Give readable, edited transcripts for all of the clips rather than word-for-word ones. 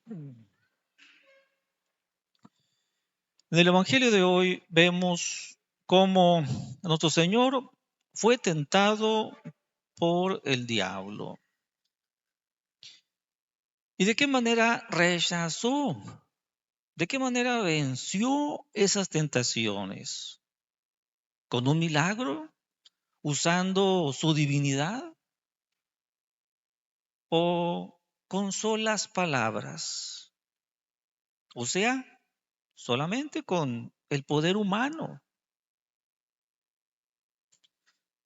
En el Evangelio de hoy vemos cómo nuestro Señor fue tentado por el diablo. ¿Y de qué manera rechazó? ¿De qué manera venció esas tentaciones? ¿Con un milagro? ¿Usando su divinidad? ¿O con solas palabras? O sea, solamente con el poder humano.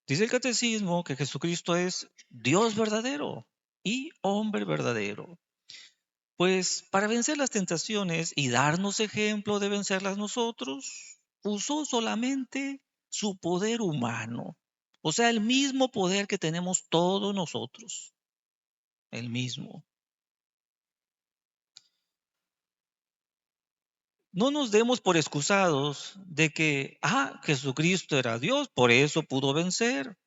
Dice el catecismo que Jesucristo es Dios verdadero y hombre verdadero. Pues para vencer las tentaciones y darnos ejemplo de vencerlas nosotros, usó solamente su poder humano. O sea, el mismo poder que tenemos todos nosotros. El mismo. No nos demos por excusados de que, Jesucristo era Dios, por eso pudo vencer.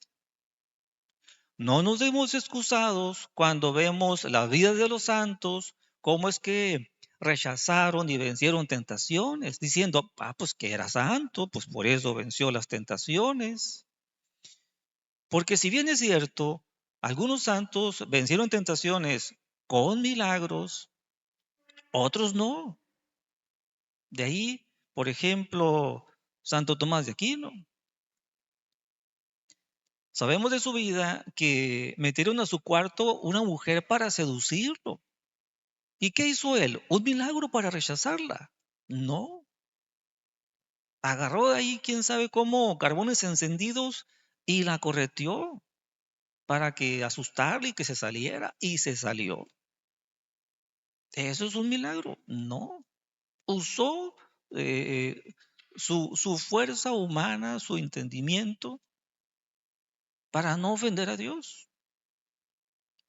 No nos demos excusados cuando vemos la vida de los santos, cómo es que rechazaron y vencieron tentaciones, diciendo, pues que era santo, pues por eso venció las tentaciones. Porque si bien es cierto, algunos santos vencieron tentaciones con milagros, otros no. De ahí, por ejemplo, Santo Tomás de Aquino. Sabemos de su vida que metieron a su cuarto una mujer para seducirlo. ¿Y qué hizo él? ¿Un milagro para rechazarla? No. Agarró de ahí, quién sabe cómo, carbones encendidos y la correteó para que asustarle y que se saliera. Y se salió. ¿Eso es un milagro? No. Usó eh, su fuerza humana, su entendimiento, para no ofender a Dios.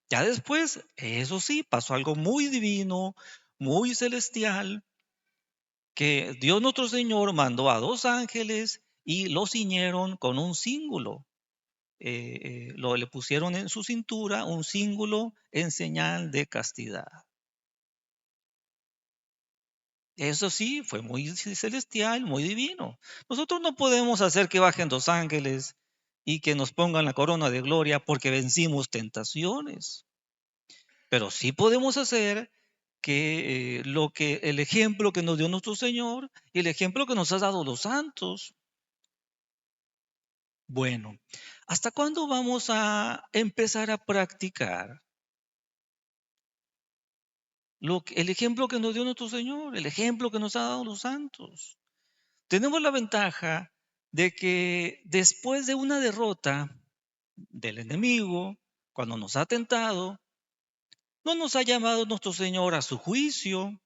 Ya después, eso sí, pasó algo muy divino, muy celestial, que Dios nuestro Señor mandó a dos ángeles y lo ciñeron con un cíngulo. Le pusieron en su cintura un cíngulo en señal de castidad. Eso sí, fue muy celestial, muy divino. Nosotros no podemos hacer que bajen dos ángeles y que nos pongan la corona de gloria porque vencimos tentaciones. Pero sí podemos hacer que el ejemplo que nos dio nuestro Señor y el ejemplo que nos ha dado los santos. Bueno, ¿hasta cuándo vamos a empezar a practicar el ejemplo que nos dio nuestro Señor, el ejemplo que nos ha dado los santos? Tenemos la ventaja de que después de una derrota del enemigo, cuando nos ha tentado, no nos ha llamado nuestro Señor a su juicio.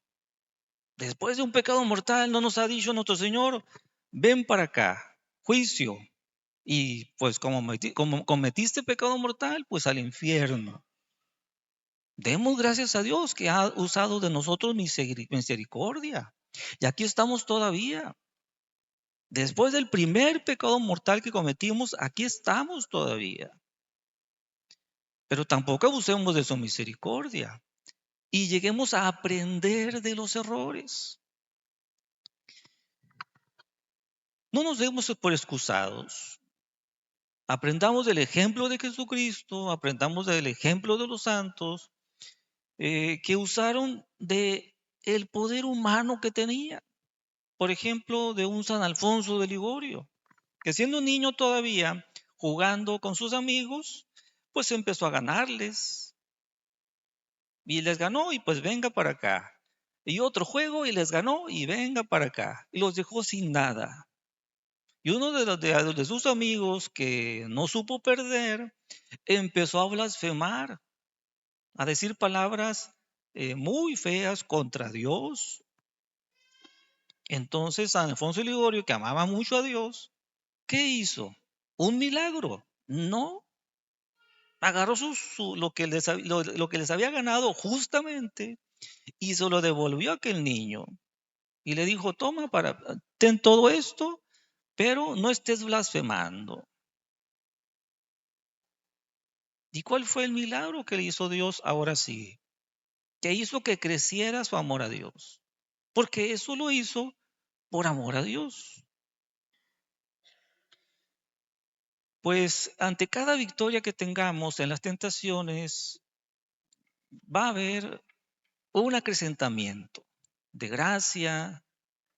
Después de un pecado mortal, no nos ha dicho nuestro Señor, ven para acá, juicio. Y pues como cometiste pecado mortal, pues al infierno. Demos gracias a Dios que ha usado de nosotros misericordia. Y aquí estamos todavía. Después del primer pecado mortal que cometimos, aquí estamos todavía. Pero tampoco abusemos de su misericordia y lleguemos a aprender de los errores. No nos demos por excusados. Aprendamos del ejemplo de Jesucristo, aprendamos del ejemplo de los santos que usaron de el poder humano que tenía. Por ejemplo, de un San Alfonso de Ligorio, que siendo un niño todavía, jugando con sus amigos, pues empezó a ganarles y les ganó y pues venga para acá. Y otro juego y les ganó y venga para acá. Y los dejó sin nada. Y uno de sus amigos que no supo perder, empezó a blasfemar, a decir palabras muy feas contra Dios. Entonces San Alfonso de Ligorio, que amaba mucho a Dios, ¿qué hizo? ¿Un milagro? No. Agarró lo que les había ganado justamente y se lo devolvió a aquel niño. Y le dijo, toma, ten todo esto, pero no estés blasfemando. ¿Y cuál fue el milagro que le hizo Dios ahora sí? que hizo que creciera su amor a Dios, porque eso lo hizo por amor a Dios. Pues ante cada victoria que tengamos en las tentaciones, va a haber un acrecentamiento de gracia,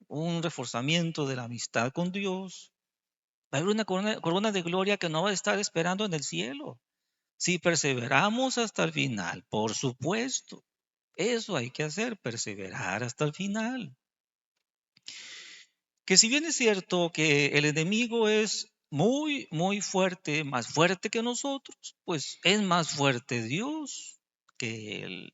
un reforzamiento de la amistad con Dios. Va a haber una corona de gloria que nos va a estar esperando en el cielo. Si perseveramos hasta el final, por supuesto. Eso hay que hacer, perseverar hasta el final. Que si bien es cierto que el enemigo es muy, muy fuerte, más fuerte que nosotros, pues es más fuerte Dios que él.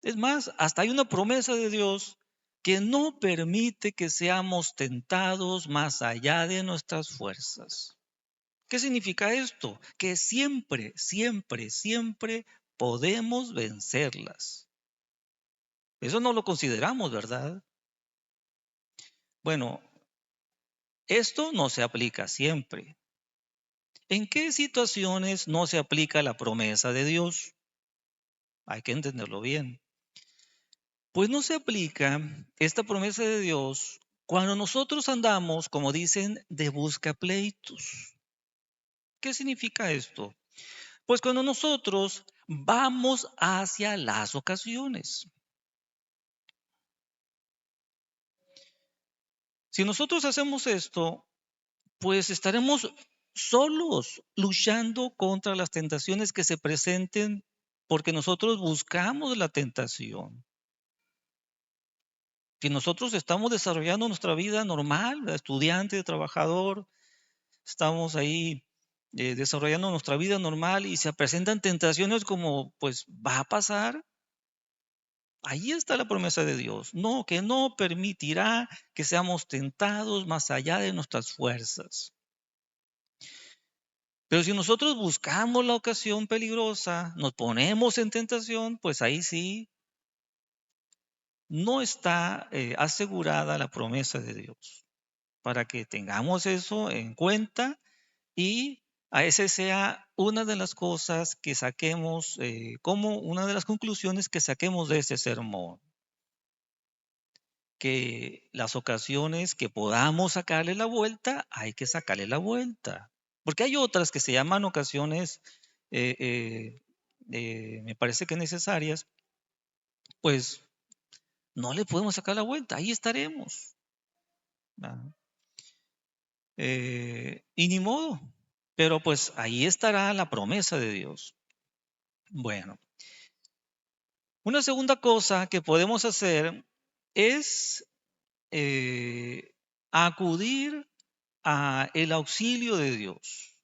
Es más, hasta hay una promesa de Dios que no permite que seamos tentados más allá de nuestras fuerzas. ¿Qué significa esto? Que siempre, siempre, siempre podemos vencerlas. Eso no lo consideramos, ¿verdad? Bueno, esto no se aplica siempre. ¿En qué situaciones no se aplica la promesa de Dios? Hay que entenderlo bien. Pues no se aplica esta promesa de Dios cuando nosotros andamos, como dicen, de buscapleitos. ¿Qué significa esto? Pues cuando nosotros vamos hacia las ocasiones. Si nosotros hacemos esto, pues estaremos solos luchando contra las tentaciones que se presenten porque nosotros buscamos la tentación. Si nosotros estamos desarrollando nuestra vida normal, de estudiante, de trabajador, estamos ahí desarrollando nuestra vida normal y se presentan tentaciones como pues va a pasar, ahí está la promesa de Dios. No, que no permitirá que seamos tentados más allá de nuestras fuerzas. Pero si nosotros buscamos la ocasión peligrosa, nos ponemos en tentación, pues ahí sí no está asegurada la promesa de Dios. Para que tengamos eso en cuenta y a ese sea una de las cosas que saquemos, como una de las conclusiones que saquemos de este sermón. Que las ocasiones que podamos sacarle la vuelta, hay que sacarle la vuelta. Porque hay otras que se llaman ocasiones, eh, eh, me parece que necesarias, pues no le podemos sacar la vuelta, ahí estaremos. ¿Verdad? Y ni modo, pero pues ahí estará la promesa de Dios. Bueno, una segunda cosa que podemos hacer es eh, acudir a el auxilio de Dios.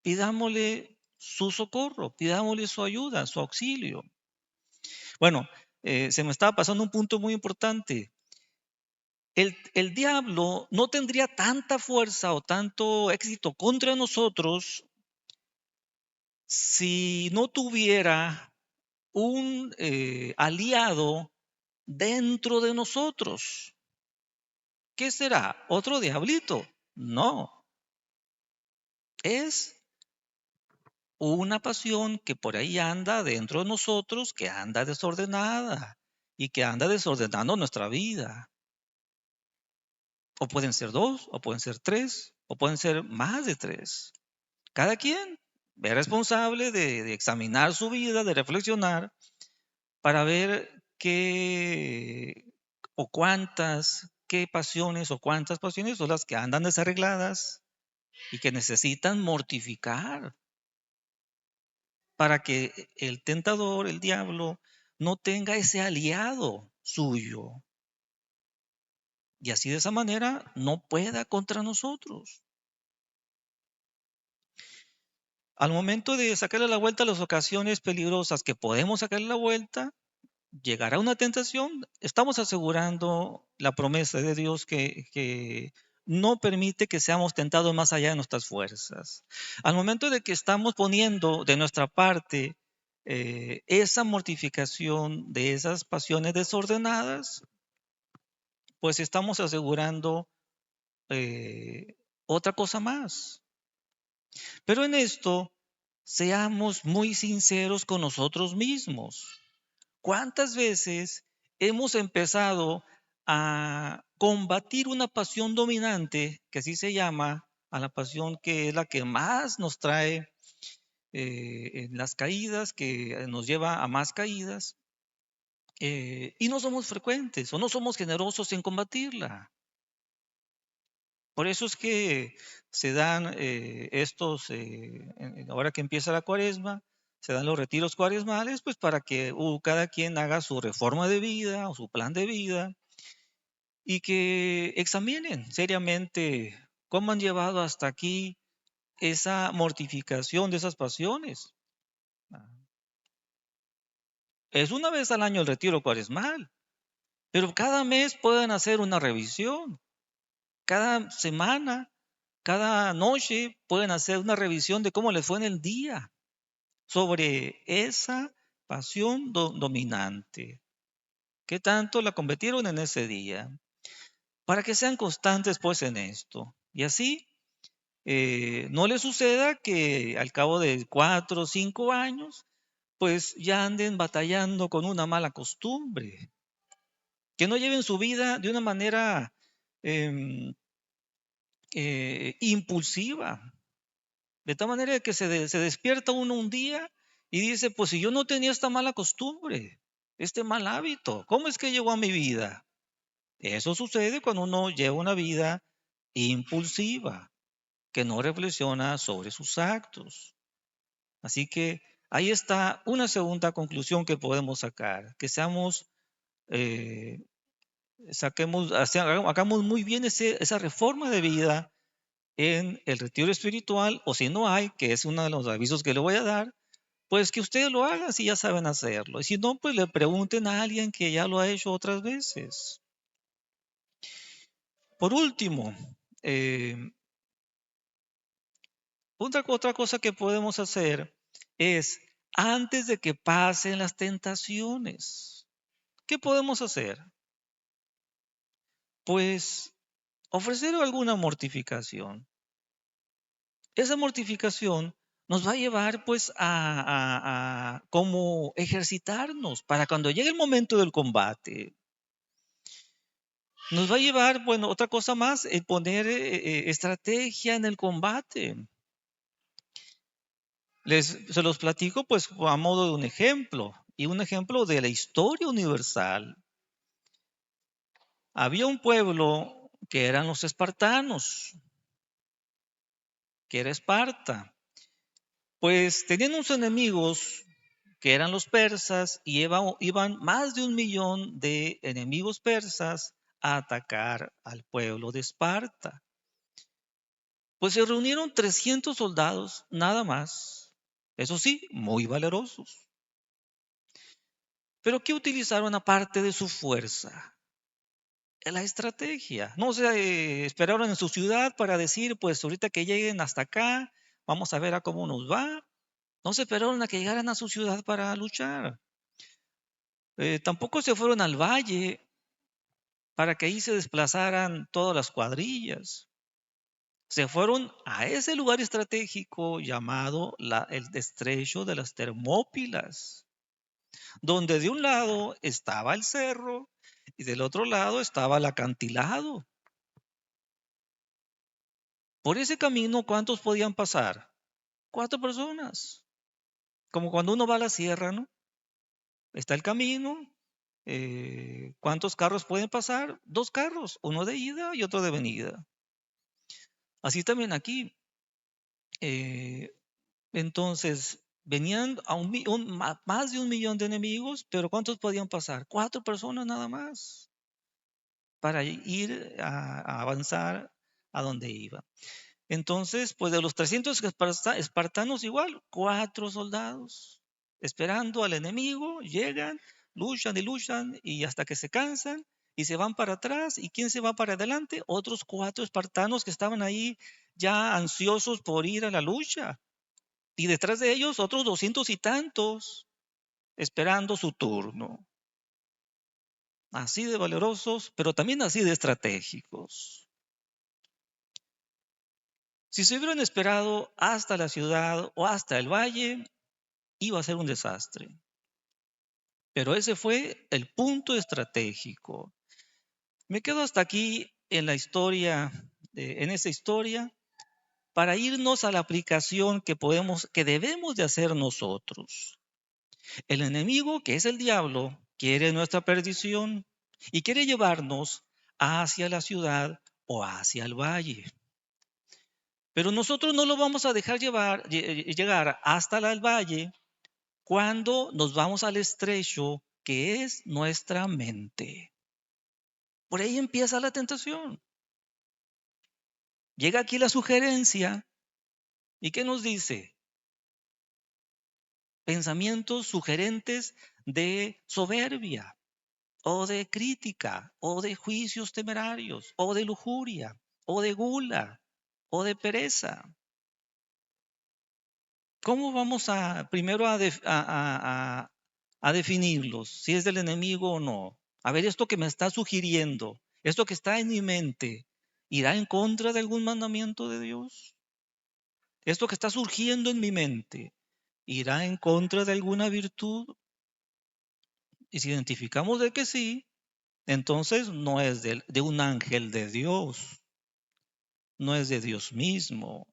Pidámosle su socorro, pidámosle su ayuda, su auxilio. Bueno, se me estaba pasando un punto muy importante. El diablo no tendría tanta fuerza o tanto éxito contra nosotros si no tuviera un aliado dentro de nosotros. ¿Qué será? ¿Otro diablito? No, es una pasión que por ahí anda dentro de nosotros, que anda desordenada y que anda desordenando nuestra vida. O pueden ser dos, o pueden ser tres, o pueden ser más de tres. Cada quien es responsable de examinar su vida, de reflexionar para ver qué o cuántas, qué pasiones o cuántas pasiones son las que andan desarregladas y que necesitan mortificar para que el tentador, el diablo, no tenga ese aliado suyo y así de esa manera no pueda contra nosotros. Al momento de sacarle la vuelta a las ocasiones peligrosas que podemos sacarle la vuelta, llegará una tentación, estamos asegurando la promesa de Dios que no permite que seamos tentados más allá de nuestras fuerzas. Al momento de que estamos poniendo de nuestra parte esa mortificación de esas pasiones desordenadas, pues estamos asegurando otra cosa más. Pero en esto seamos muy sinceros con nosotros mismos. ¿Cuántas veces hemos empezado a combatir una pasión dominante, que así se llama, a la pasión que es la que más nos trae en las caídas, que nos lleva a más caídas, y no somos frecuentes o no somos generosos en combatirla? Por eso es que se dan estos, ahora que empieza la cuaresma, se dan los retiros cuaresmales, pues para que cada quien haga su reforma de vida o su plan de vida y que examinen seriamente cómo han llevado hasta aquí esa mortificación de esas pasiones. Ah, es una vez al año el retiro cuaresmal, pero cada mes pueden hacer una revisión. Cada semana, cada noche pueden hacer una revisión de cómo les fue en el día sobre esa pasión dominante. ¿Qué tanto la convirtieron en ese día? Para que sean constantes pues en esto. Y así no les suceda que al cabo de 4 o 5 años pues ya anden batallando con una mala costumbre. Que no lleven su vida de una manera em, impulsiva. De tal manera que se despierta uno un día y dice, pues si yo no tenía esta mala costumbre, este mal hábito, ¿cómo es que llegó a mi vida? Eso sucede cuando uno lleva una vida impulsiva, que no reflexiona sobre sus actos. Así que ahí está una segunda conclusión que podemos sacar, que seamos, eh, hagamos muy bien esa reforma de vida en el retiro espiritual, o si no hay, que es uno de los avisos que le voy a dar, pues que ustedes lo hagan si ya saben hacerlo. Y si no, pues le pregunten a alguien que ya lo ha hecho otras veces. Por último, eh, otra cosa que podemos hacer es, antes de que pasen las tentaciones, ¿qué podemos hacer? Pues ofrecer alguna mortificación. Esa mortificación nos va a llevar pues a como ejercitarnos para cuando llegue el momento del combate. Nos va a llevar, bueno, otra cosa más, poner estrategia en el combate. Se los platico pues a modo de un ejemplo y un ejemplo de la historia universal. Había un pueblo que eran los espartanos, que era Esparta. Pues tenían unos enemigos que eran los persas y iban más de 1 millón de enemigos persas a atacar al pueblo de Esparta. Pues se reunieron 300 soldados, nada más. Eso sí, muy valerosos. Pero ¿qué utilizaron aparte de su fuerza? La estrategia. No se esperaron en su ciudad para decir, pues ahorita que lleguen hasta acá, vamos a ver a cómo nos va. No se esperaron a que llegaran a su ciudad para luchar. Tampoco se fueron al valle para que ahí se desplazaran todas las cuadrillas. Se fueron a ese lugar estratégico llamado el estrecho de las Termópilas, donde de un lado estaba el cerro y del otro lado estaba el acantilado. Por ese camino, ¿cuántos podían pasar? 4 personas. Como cuando uno va a la sierra, ¿no? Está el camino. ¿Cuántos carros pueden pasar? 2 carros, uno de ida y otro de venida. Así también aquí. Eh, Entonces, venían a más de 1 millón de enemigos, pero ¿cuántos podían pasar? 4 personas nada más para ir a avanzar a donde iba. Entonces, pues de los 300 espartanos igual, 4 soldados esperando al enemigo, llegan, luchan y hasta que se cansan y se van para atrás. ¿Y quién se va para adelante? Otros 4 espartanos que estaban ahí ya ansiosos por ir a la lucha. Y detrás de ellos otros 200 y tantos esperando su turno. Así de valerosos, pero también así de estratégicos. Si se hubieran esperado hasta la ciudad o hasta el valle, iba a ser un desastre. Pero ese fue el punto estratégico. Me quedo hasta aquí en la historia, en esa historia, para irnos a la aplicación que debemos de hacer nosotros. El enemigo, que es el diablo, quiere nuestra perdición y quiere llevarnos hacia la ciudad o hacia el valle. Pero nosotros no lo vamos a dejar llegar hasta el valle cuando nos vamos al estrecho que es nuestra mente. Por ahí empieza la tentación. Llega aquí la sugerencia y ¿qué nos dice? Pensamientos sugerentes de soberbia o de crítica o de juicios temerarios o de lujuria o de gula o de pereza. ¿Cómo vamos a primero a definirlos? Si es del enemigo o no. A ver, esto que me está sugiriendo, esto que está en mi mente, ¿irá en contra de algún mandamiento de Dios? Esto que está surgiendo en mi mente, ¿irá en contra de alguna virtud? Y si identificamos de que sí, entonces no es de un ángel de Dios, no es de Dios mismo,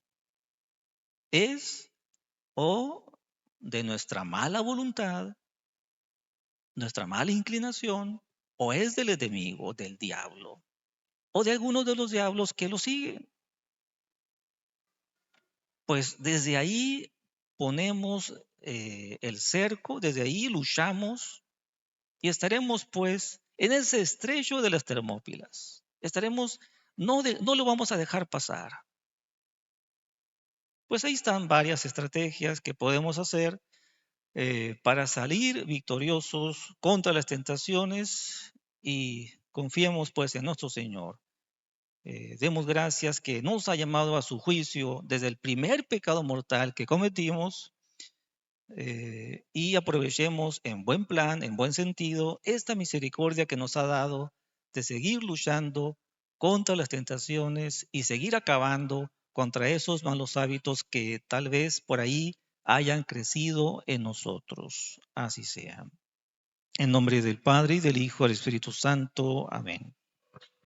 es o de nuestra mala voluntad, nuestra mala inclinación, o es del enemigo, del diablo, o de algunos de los diablos que lo siguen. Pues desde ahí ponemos el cerco, desde ahí luchamos y estaremos pues en ese estrecho de las Termópilas. Estaremos, no lo vamos a dejar pasar. Pues ahí están varias estrategias que podemos hacer para salir victoriosos contra las tentaciones y confiemos pues en nuestro Señor. Demos gracias que nos ha llamado a su juicio desde el primer pecado mortal que cometimos y aprovechemos en buen plan, en buen sentido, esta misericordia que nos ha dado de seguir luchando contra las tentaciones y seguir acabando contra esos malos hábitos que tal vez por ahí hayan crecido en nosotros. Así sea. En nombre del Padre y del Hijo y del Espíritu Santo. Amén.